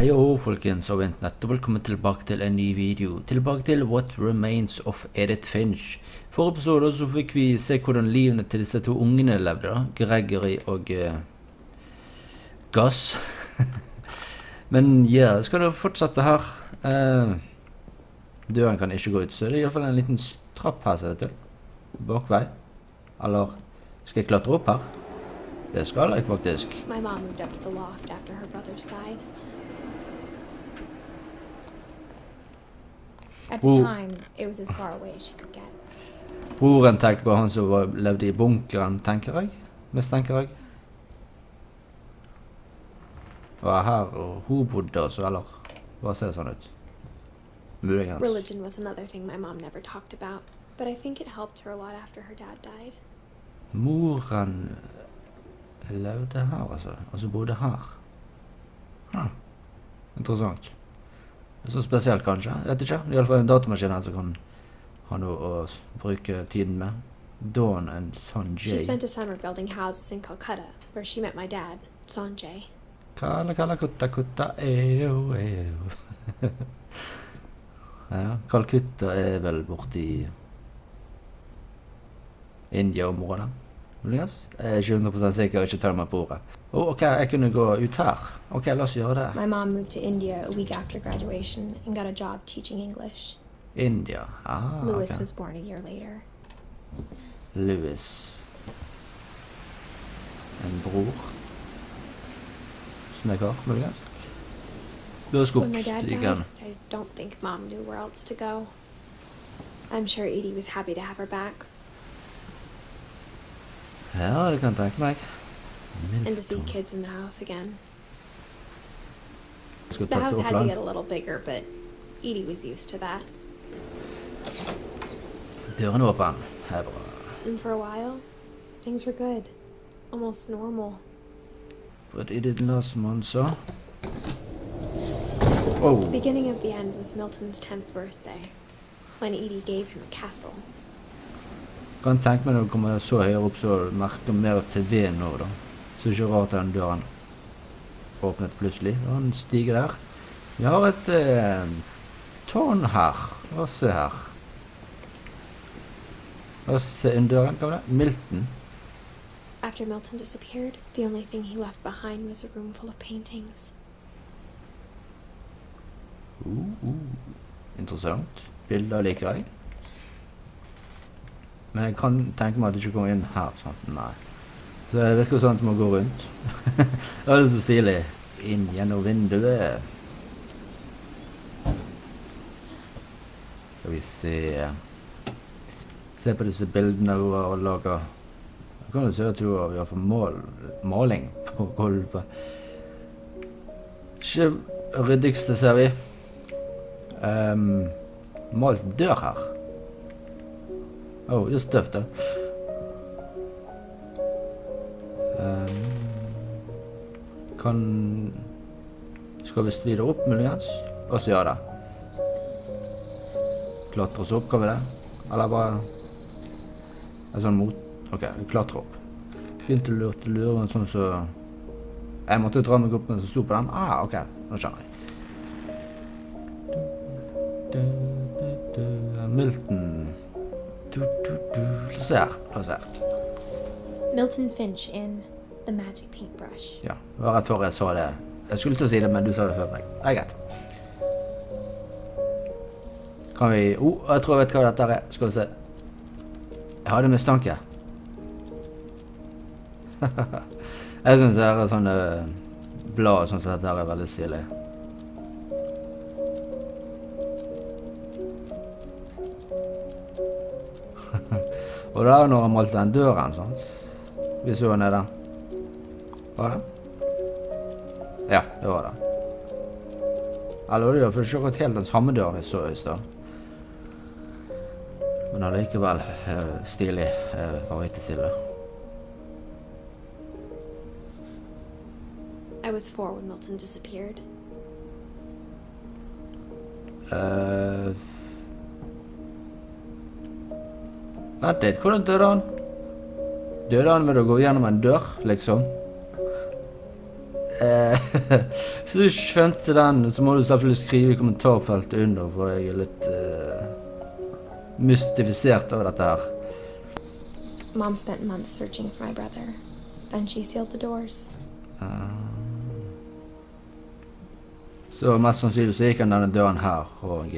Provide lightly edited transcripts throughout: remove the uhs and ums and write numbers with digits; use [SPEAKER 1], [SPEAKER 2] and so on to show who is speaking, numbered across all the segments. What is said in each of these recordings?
[SPEAKER 1] Heio folkens og internett, og velkommen tilbake til en ny video. Tilbake til What Remains of Edith Finch. For episoder så fikk vi se hvordan livene til disse to ungene levde da. Gregory og Gus. Men ja, skal du fortsette her. Døren kan ikke gå ut, så det er i hvert fall en liten trapp her, ser det til. Bakvei. Eller skal jeg klatre opp her? Det skal jeg faktisk.
[SPEAKER 2] My mom moved up to the loft after her brothers died. At the time, it was as far away as she could get.
[SPEAKER 1] Broren tenkte på han som levde i bunkeren, tenker jeg. Mistenker jeg. Og her og hun bodde også, eller hva ser det sånn ut? Muligens.
[SPEAKER 2] Religion was another thing my mom never talked about, but I think it helped her a lot after her dad died.
[SPEAKER 1] Moren levde her, altså bodde her. Interessant. Det er så spesielt kanskje, jeg vet ikke. Det er i alle fall en datamaskin her som kan ha noe å bruke tiden med. Dawn and Sanjay.
[SPEAKER 2] She spent a summer building houses in Calcutta, where she met my dad, Sanjay.
[SPEAKER 1] Kala kutta, eo. Ja, Calcutta er vel borti India-området. Muligens? Jeg er ikke 100% sikker, ikke tar meg på ordet. Ok, jeg kunne gå ut her. Ok, la oss gjøre det.
[SPEAKER 2] My mom moved to India a week after graduation and got a job teaching English.
[SPEAKER 1] India,
[SPEAKER 2] Louis
[SPEAKER 1] ok.
[SPEAKER 2] was born a year later.
[SPEAKER 1] Louis. En bror. Som jeg har, muligens. La oss gå
[SPEAKER 2] When my
[SPEAKER 1] opp
[SPEAKER 2] dad
[SPEAKER 1] stigen.
[SPEAKER 2] died, I don't think mom knew where else to go. I'm sure Edie was happy to have her back.
[SPEAKER 1] Ja, det kan jeg tenke meg.
[SPEAKER 2] And to see kids in the house again.
[SPEAKER 1] Skal
[SPEAKER 2] The
[SPEAKER 1] ta
[SPEAKER 2] house
[SPEAKER 1] det
[SPEAKER 2] had to get
[SPEAKER 1] offline.
[SPEAKER 2] a little bigger, but Edie was used to that.
[SPEAKER 1] Døren er åpen. Her bra.
[SPEAKER 2] And for a while, things were good. Almost normal.
[SPEAKER 1] But it didn't last month, so.
[SPEAKER 2] The
[SPEAKER 1] Oh,
[SPEAKER 2] beginning of the end was Milton's 10th birthday, when Edie gave him a castle.
[SPEAKER 1] kan tenke meg når du kommer så høyere opp, så merker mer til ved nå da. Så det er ikke rart at den døren åpnet plutselig. Og en stige der. Vi har et tårn her. Hva se her. Hva se inn døren, hva var det? Milton.
[SPEAKER 2] After Milton disappeared, the only thing he left behind was a room full of paintings.
[SPEAKER 1] Interessant. Bilder liker jeg. Men jeg kan tenke meg at det ikke kommer inn her, sant? Nei. Så det virker sånn at man går rundt. Det er så stilig. Inn gjennom vinduet. Skal vi se. Se på disse bildene og lager. Jeg kan jo se at vi har fått maling på gulvet. Ikke ryddigste ser vi. Malt dør her. Det er støft da. Skal vi videre opp muligens? Og så gjør det. Klatre oss opp, kan vi det? Eller bare en sånn mot... Ok, vi klatrer opp. Fint å lure en sånn så... Jeg måtte dra meg opp mens jeg sto på den. Ok, nå skjønner jeg. Milton... La oss se her.
[SPEAKER 2] Milton Finch in The Magic Paintbrush.
[SPEAKER 1] Ja, det var rett før jeg sa det. Jeg skulle til å si det, men du sa det før meg. Det er greit. Kan vi... jeg tror jeg vet hva dette er. Skal vi se. Jeg hadde mistanke. Jeg synes det er sånne blad, sånn som dette er veldig stilig. Og det er når han malte den døren, sant? Vi så nede. Var det? Ja, det var det. Eller det var for ikke helt den samme døren vi så i sted. Men allikevel stilig, var riktig stille.
[SPEAKER 2] I was 4 when Milton disappeared.
[SPEAKER 1] Vent litt, hvordan døde han? Døde han med å gå gjennom en dør, liksom? Så du skjønte den, så må du selvfølgelig skrive i kommentarfeltet under, for jeg er litt mystifisert over dette her.
[SPEAKER 2] Mom spent months searching for my brother. Then she sealed the doors.
[SPEAKER 1] Så mest sannsynlig så gikk han denne døren her, og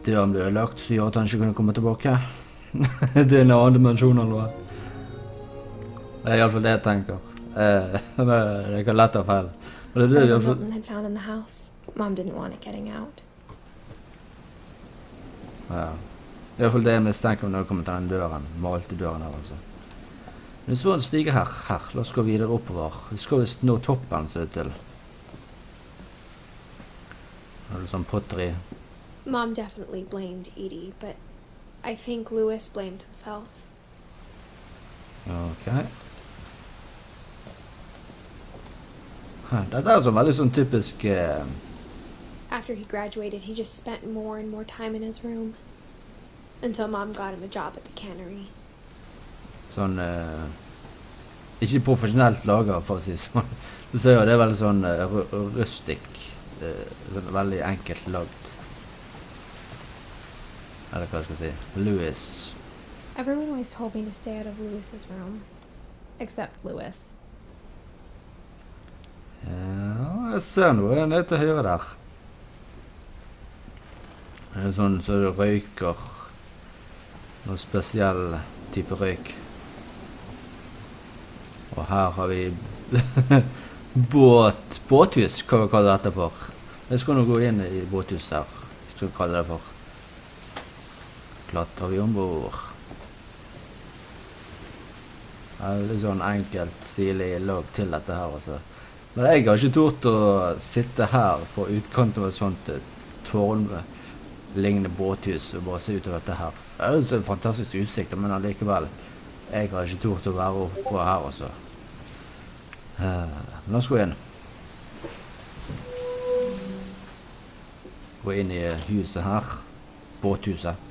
[SPEAKER 1] døren ble lagt, så gjør at han ikke kunne komme tilbake. Det er en annen dimensjon eller noe. Det er i alle fall det jeg tenker. Det kan lett ha feil. Og det er det i alle fall...
[SPEAKER 2] Milton had found in the house. Mom didn't want it getting out.
[SPEAKER 1] Ja. Det er i hvert fall det jeg mistenker når jeg kommer til den døren, malte døren her altså. Men så en stige her, la oss gå videre oppover. Vi skal vist nå toppen, ser det til. Her er det sånn potteri.
[SPEAKER 2] Mom definitely blamed Edie, but I think Louis blamed himself.
[SPEAKER 1] Ok. Dette er sånn veldig sånn typisk...
[SPEAKER 2] After he graduated, he just spent more and more time in his room. Until Mom got him a job at the cannery.
[SPEAKER 1] Sånn... ikke profesjonelt lager, for å si sånn. Du ser jo, det er veldig sånn rustic. Sånn veldig enkelt lagd. Eller hva skal jeg si? Louis.
[SPEAKER 2] Everyone always told me to stay out of Louis's room. Except Louis.
[SPEAKER 1] Ja, jeg ser noe nede til høyre der. Det er sånn så det røyker. Noe spesiell type røyk. Og her har vi båthus, hva vi kaller dette for. Jeg skal nå gå inn i båthus her, skal vi kalle det for. Klatrer vi ombord. Det er litt sånn enkelt, stilig lag til dette her altså. Men jeg har ikke tort å sitte her på utkanten av et sånt tårnlignende båthus og bare se ut av dette her. Det er jo en fantastisk utsikt, men allikevel, jeg har ikke tort å være oppe her altså. La oss gå inn. Gå inn i huset her, båthuset.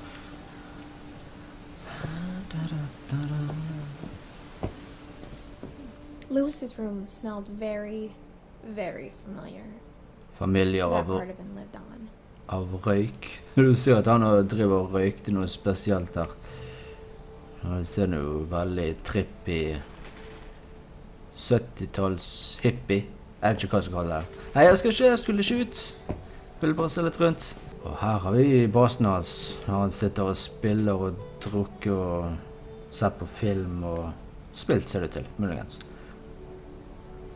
[SPEAKER 2] Louis's room smelled very, very familiar.
[SPEAKER 1] Familier
[SPEAKER 2] That part of him lived on.
[SPEAKER 1] Av røyk. Du ser at han driver og røykte noe spesielt der. Det ser jo veldig trippy 70-talls hippie. Jeg vet ikke hva jeg skal kalle det. Nei, jeg skulle ikke ut. Ville bare se litt rundt. Og her har vi basen hans. Han sitter og spiller og drukker og sett på film og spilt, ser det til, muligens.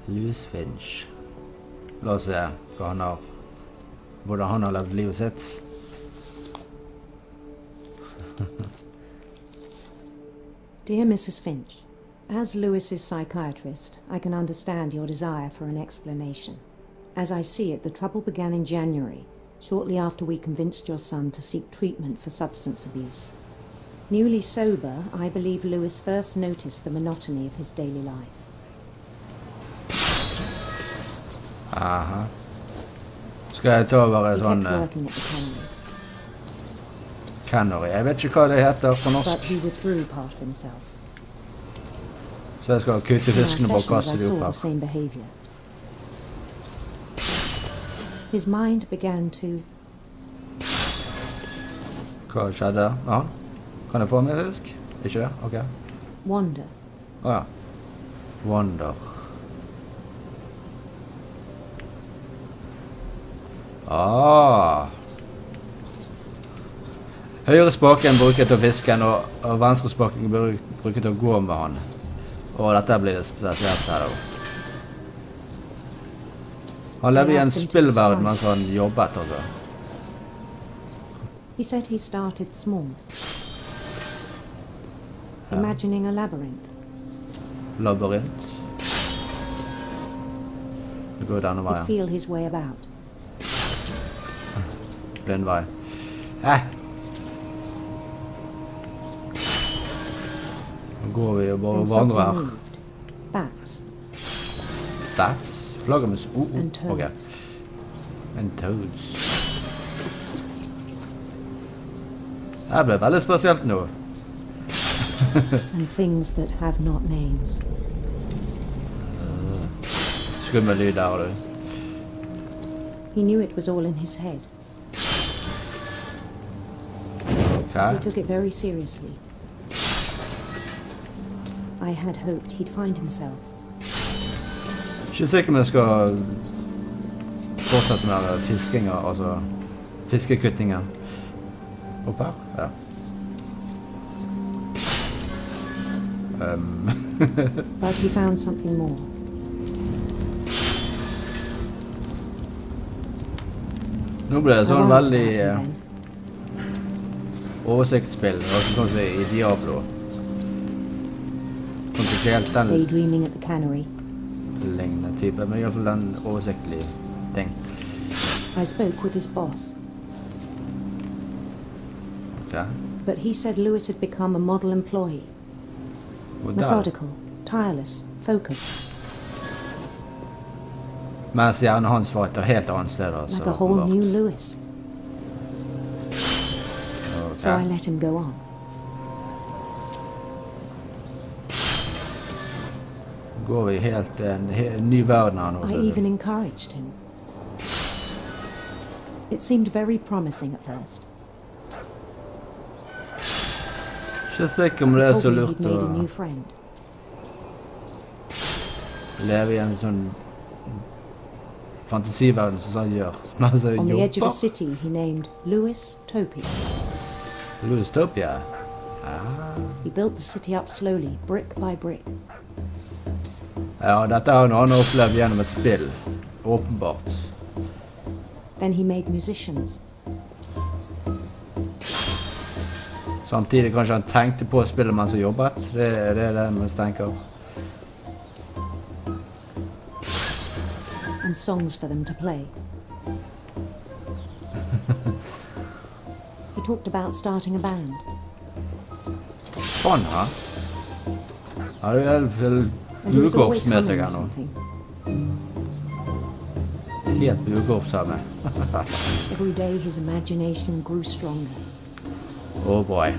[SPEAKER 1] Louis Finch. La oss se hvordan han har levd livet sitt.
[SPEAKER 3] Dear Mrs. Finch, as Louis's psychiatrist, I can understand your desire for an explanation. As I see it, the trouble began in January, shortly after we convinced your son to seek treatment for substance abuse. Newly sober, I believe Louis first noticed the monotony of his daily life.
[SPEAKER 1] Aha. Skal jeg ta over en sånn... Cannery. Jeg vet ikke hva det heter på norsk.
[SPEAKER 3] But he withdrew part of himself.
[SPEAKER 1] Så jeg skal kutte fiskene og kaste de opp her.
[SPEAKER 3] His mind began to...
[SPEAKER 1] Hva skjedde? Ja. Kan jeg få mer fisk? Ikke det? Ok.
[SPEAKER 3] Wander.
[SPEAKER 1] Åja. Wander. Høyre spaken bruket til å fiske og venstre spaken bruket til å gå med han. Og dette blir det spesielt her da. Han lever i en spillverden mens han jobbet altså.
[SPEAKER 3] He said he started small. Imagining a labyrinth.
[SPEAKER 1] Labyrint. Det går denne veien.
[SPEAKER 3] He'd feel his way about.
[SPEAKER 1] Blind vei. Nå går vi og bare vandrer her.
[SPEAKER 3] Bats.
[SPEAKER 1] Bats? Flaggermus?
[SPEAKER 3] And toads.
[SPEAKER 1] Okay. And toads. Det ble veldig spesielt nå.
[SPEAKER 3] And things that have not names.
[SPEAKER 1] skummel lyd der, du.
[SPEAKER 3] He knew it was all in his head.
[SPEAKER 1] Ok.
[SPEAKER 3] He took it very seriously. I had hoped he'd find himself.
[SPEAKER 1] Ikke sikker om jeg skal fortsette med fiskinga, altså fiskekuttingen. Opp her? Ja.
[SPEAKER 3] But he found something more.
[SPEAKER 1] Nå ble det
[SPEAKER 3] I
[SPEAKER 1] sånn
[SPEAKER 3] wondered
[SPEAKER 1] veldig
[SPEAKER 3] about him
[SPEAKER 1] oversiktsspill, altså sånn som i Diablo. Sånn ikke helt
[SPEAKER 3] then.
[SPEAKER 1] den
[SPEAKER 3] Daydreaming at the cannery.
[SPEAKER 1] lignende type, men i hvert fall den oversiktlige ting.
[SPEAKER 3] I spoke with his boss,
[SPEAKER 1] Ok.
[SPEAKER 3] but he said Lewis had become a model employee.
[SPEAKER 1] Og der,
[SPEAKER 3] Methodical, tireless, focused,
[SPEAKER 1] mens hjernen hans var et helt annet sted, altså.
[SPEAKER 3] like a whole new Lewis.
[SPEAKER 1] Ok.
[SPEAKER 3] So I let him go on.
[SPEAKER 1] Går vi helt til en ny verden her nå.
[SPEAKER 3] I
[SPEAKER 1] ser du.
[SPEAKER 3] even encouraged him. It seemed very promising at first.
[SPEAKER 1] Ikke sikker om
[SPEAKER 3] He
[SPEAKER 1] det er
[SPEAKER 3] told
[SPEAKER 1] så
[SPEAKER 3] me
[SPEAKER 1] lurt
[SPEAKER 3] he'd made a
[SPEAKER 1] å
[SPEAKER 3] new friend.
[SPEAKER 1] leve i en sånn fantasiverden som sånn gjør. Som altså
[SPEAKER 3] On the edge of a
[SPEAKER 1] jobber.
[SPEAKER 3] city he named Lewis Topia.
[SPEAKER 1] Lustopia.
[SPEAKER 3] He built the city up slowly, brick by brick.
[SPEAKER 1] Ja, dette har han opplevd gjennom et spill. Åpenbart.
[SPEAKER 3] Then he made musicians.
[SPEAKER 1] Samtidig kanskje han tenkte på spillet mens han jobbet. Det er det man tenker.
[SPEAKER 3] And songs for them to play. He talked about starting a band.
[SPEAKER 1] Faen, ja. Ja, det er vel
[SPEAKER 3] And he was always
[SPEAKER 1] buekorps med seg
[SPEAKER 3] humming
[SPEAKER 1] her nå.
[SPEAKER 3] something.
[SPEAKER 1] Helt buekorps her med.
[SPEAKER 3] Every day his imagination grew stronger.
[SPEAKER 1] Oh boy.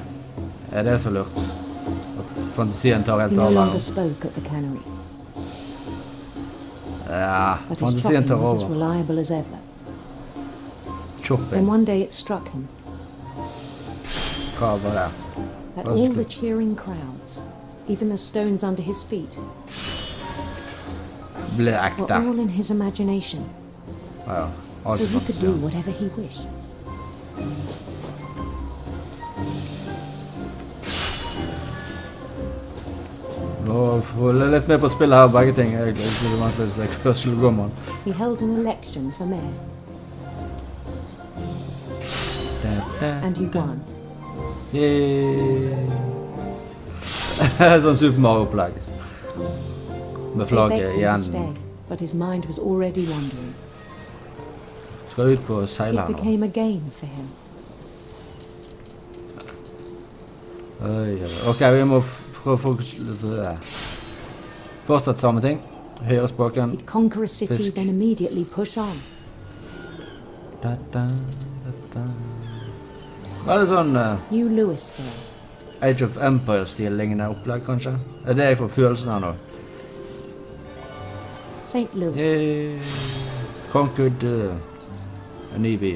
[SPEAKER 1] Er det så lurt? At fantasien tar
[SPEAKER 3] He
[SPEAKER 1] helt
[SPEAKER 3] no
[SPEAKER 1] av her
[SPEAKER 3] longer
[SPEAKER 1] nå.
[SPEAKER 3] spoke at the cannery,
[SPEAKER 1] Ja,
[SPEAKER 3] but his
[SPEAKER 1] fantasien
[SPEAKER 3] chopping
[SPEAKER 1] tar
[SPEAKER 3] was as
[SPEAKER 1] over.
[SPEAKER 3] reliable as ever. Then
[SPEAKER 1] Chopping.
[SPEAKER 3] one day it struck him
[SPEAKER 1] Hva var det?
[SPEAKER 3] that
[SPEAKER 1] That's
[SPEAKER 3] all
[SPEAKER 1] true.
[SPEAKER 3] the cheering crowds, even the stones under his feet,
[SPEAKER 1] Ble
[SPEAKER 3] were
[SPEAKER 1] ekte.
[SPEAKER 3] all in his imagination,
[SPEAKER 1] Ja,
[SPEAKER 3] so
[SPEAKER 1] alt
[SPEAKER 3] he could do
[SPEAKER 1] fantasien.
[SPEAKER 3] whatever he wished.
[SPEAKER 1] Nå får jeg litt med på spillet her, begge ting. Jeg skulle vente litt, så jeg først skulle gå med den.
[SPEAKER 3] He held an election for mayor, and he won.
[SPEAKER 1] Yay. Sånn Super Mario-opplegg. Med
[SPEAKER 3] They
[SPEAKER 1] flagget
[SPEAKER 3] begged him to
[SPEAKER 1] igjen.
[SPEAKER 3] stay, but his mind was already wandering.
[SPEAKER 1] Skal ut på seil
[SPEAKER 3] It
[SPEAKER 1] her nå.
[SPEAKER 3] became a game for him.
[SPEAKER 1] Oi, oi. Ok, vi må prøve å fortsette samme ting. Høyre spaken.
[SPEAKER 3] He'd conquer a city,
[SPEAKER 1] Fisk.
[SPEAKER 3] then immediately push on.
[SPEAKER 1] Da, da, da, da. Veldig sånn
[SPEAKER 3] New Louisville.
[SPEAKER 1] Age of Empire-stil lignende opplegg, kanskje? Er det jeg får følelsen her nå?
[SPEAKER 3] St. Louis.
[SPEAKER 1] Yay. Conquered en ny by.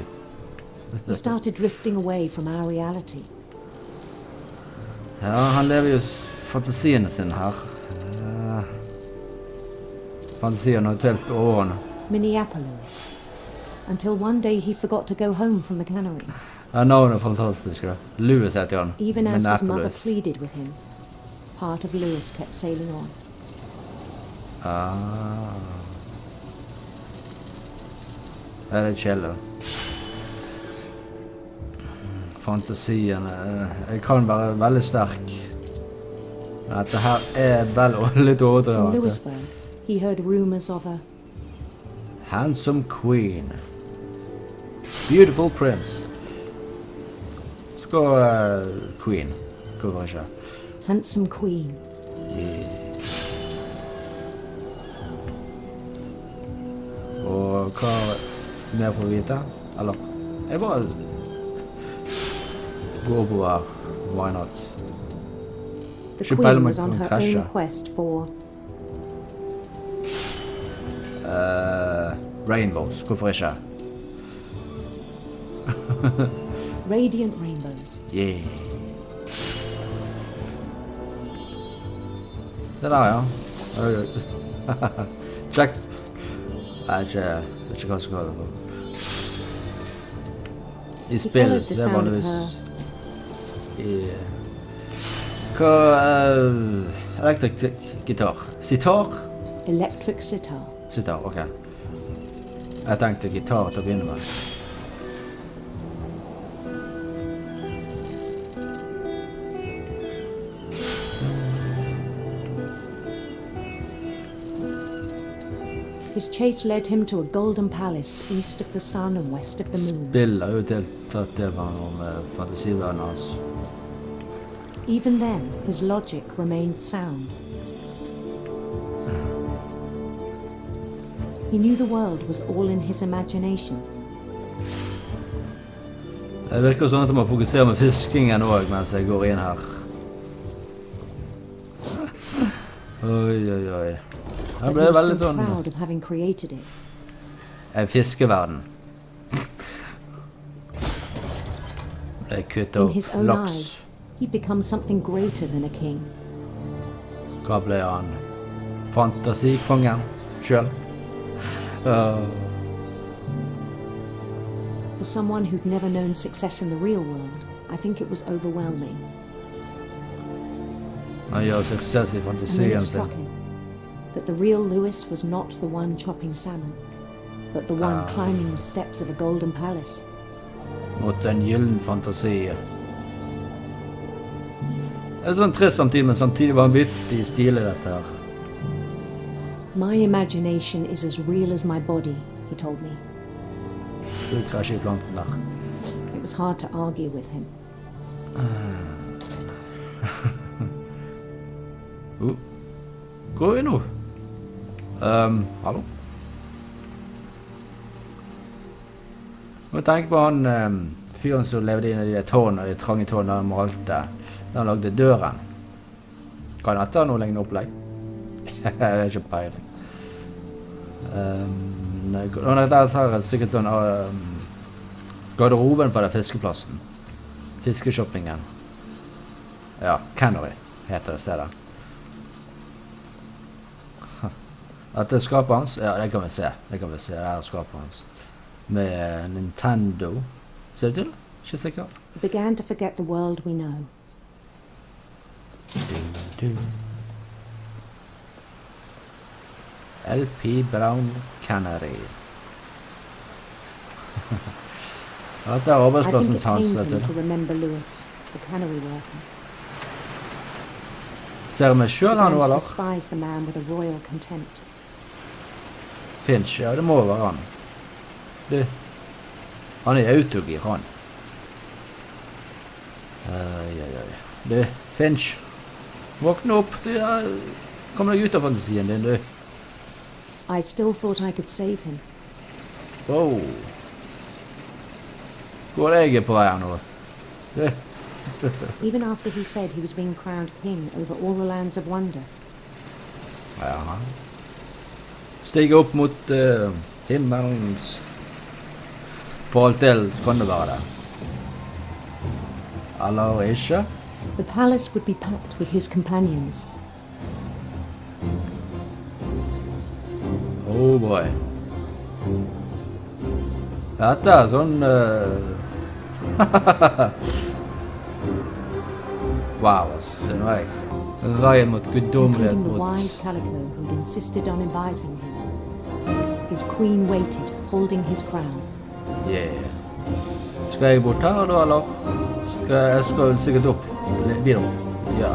[SPEAKER 3] He started drifting away from our reality.
[SPEAKER 1] Ja, han lever jo fantasiene sine her. Fantasien har telt årene.
[SPEAKER 3] Minneapolis. Until one day he forgot to go home from the cannery,
[SPEAKER 1] Ja, navnet er fantastisk, da. Louis heter han.
[SPEAKER 3] even as his mother
[SPEAKER 1] Minneapolis.
[SPEAKER 3] pleaded with him. Part of Lewis kept sailing on.
[SPEAKER 1] Ah. Det er litt kjedelig. Fantasien jeg kan være veldig sterk. Men dette her er vel litt
[SPEAKER 3] In
[SPEAKER 1] overdrevet.
[SPEAKER 3] Louisburg, he heard rumors of a
[SPEAKER 1] Handsome queen. Beautiful prince. Skal queen. Hvorfor ikke?
[SPEAKER 3] handsome queen.
[SPEAKER 1] Og hva mer får vi vite? Eller, jeg bare går oppover. Why not?
[SPEAKER 3] The
[SPEAKER 1] She
[SPEAKER 3] queen
[SPEAKER 1] probably
[SPEAKER 3] was on
[SPEAKER 1] can
[SPEAKER 3] her
[SPEAKER 1] crash
[SPEAKER 3] own
[SPEAKER 1] her.
[SPEAKER 3] quest for
[SPEAKER 1] Rainbows, hvorfor ikke?
[SPEAKER 3] Radiant rainbows.
[SPEAKER 1] Yeah. Det der, ja. Check. Jeg vet ikke hva jeg skal ha det for. I spillet, så det er vanligvis i... Hva... Electric gitar. Sitar?
[SPEAKER 3] Electric sitar.
[SPEAKER 1] Sitar, ok. Jeg tenkte gitar til å begynne med.
[SPEAKER 3] His chase led him to a golden palace east of the sun and west of the moon.
[SPEAKER 1] Spillet er jo til at det var noe med fantasiverdenen hans.
[SPEAKER 3] Even then, his logic remained sound. He knew the world was all in his imagination.
[SPEAKER 1] Det virker sånn at jeg må fokusere med fiskingen også mens jeg går inn her. Oi, oi, oi. Det ble veldig sånn... fiskeverden. Det kutt opp laks. Hva ble han? Fantasikongen selv?
[SPEAKER 3] For someone who'd never known success in the real world, I think it was overwhelming.
[SPEAKER 1] Han gjør suksess I fantasien sin.
[SPEAKER 3] That the real Lewis was not the one chopping salmon, but the one climbing the steps of a golden palace.
[SPEAKER 1] Mot en gyllen fantasi. Det er sånn trist samtidig, men samtidig vanvittig stil I dette her.
[SPEAKER 3] My imagination is as real as my body, he told me.
[SPEAKER 1] Så du krasjer I planten der.
[SPEAKER 3] It was hard to argue with him.
[SPEAKER 1] Hvor er vi nå? Hallo? Jeg tenker på han fyren som levde inn I de tårnene, de trange tårnene han malte, da han lagde døren. Kan dette ha noe lignende opplegg? Jeg har ikke peiling. Dette er sikkert sånn garderoben på den fiskeplassen. Fiskeshoppingen. Ja, Canary heter det stedet. Dette er skapet hans? Ja, det kan vi se. Det er skapet hans. Med Nintendo. Ser du til? Ikke sikkert.
[SPEAKER 3] He began to forget the world we know.
[SPEAKER 1] LP Brown Canary. Dette er arbeidsplassen hans.
[SPEAKER 3] I think it pained him to remember Lewis, the canary worker.
[SPEAKER 1] Ser vi selv han nå, eller?
[SPEAKER 3] Despise the man with a royal contempt.
[SPEAKER 1] Finch, ja, det må være han. Han I autogir, han. Finch. Våkne opp, kom deg ut av fantasien din, du.
[SPEAKER 3] I still thought I could save him.
[SPEAKER 1] Wow. Hvor jeg på vei her nå?
[SPEAKER 3] Even after he said he was being crowned king over all the lands of wonder.
[SPEAKER 1] Ja. Stige opp mot himmelens... For alt del kan det være det. Eller ikke?
[SPEAKER 3] The palace would be packed with his companions.
[SPEAKER 1] Oh boy. Dette sånn... wow, se nå jeg. Veien mot guddommelighet mot...
[SPEAKER 3] Including the wise Calico who'd insisted on advising him. His queen waited, holding his crown.
[SPEAKER 1] Yeah. Skal jeg bort her da, eller? Jeg skal sikkert opp videre. Ja.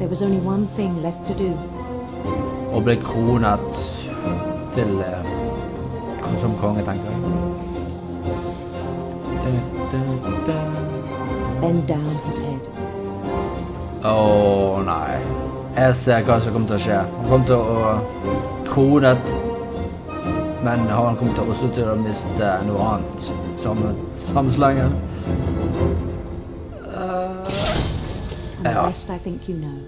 [SPEAKER 3] There was only one thing left to do.
[SPEAKER 1] Og ble kronet til som konge, tenker jeg.
[SPEAKER 3] Bend down his head.
[SPEAKER 1] Åh, nei. Jeg ser hva som kommer til å skje. Han kommer til å kronet, men han kommer til også til å miste noe annet sammenslangen.
[SPEAKER 3] The rest I think you know.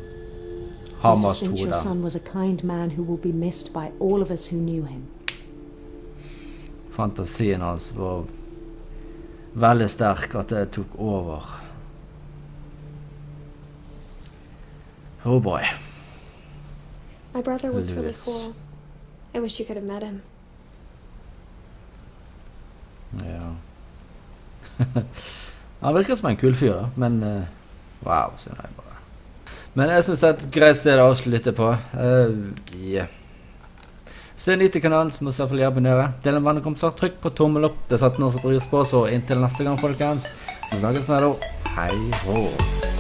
[SPEAKER 1] Hamas
[SPEAKER 3] Finch, your
[SPEAKER 1] hode.
[SPEAKER 3] son was a kind man who will be missed by all of us who knew him.
[SPEAKER 1] Fantasien hans var veldig sterk at det tok over. Oh boy.
[SPEAKER 2] My brother was really
[SPEAKER 1] Lewis.
[SPEAKER 2] cool. I wish you could have met him.
[SPEAKER 1] Ja. Han virker som en kul fyr da, men wow, så nei bare. Men jeg synes det er et greit sted å avslutte på. Yeah. Så det er ny til kanalen, så må du selvfølgelig abonnere. Del en venn og kompisar, trykk på tommel opp. Det setter noe som bryr på, så inntil neste gang, folkens. Vi snakkes med deg da. Hei hå.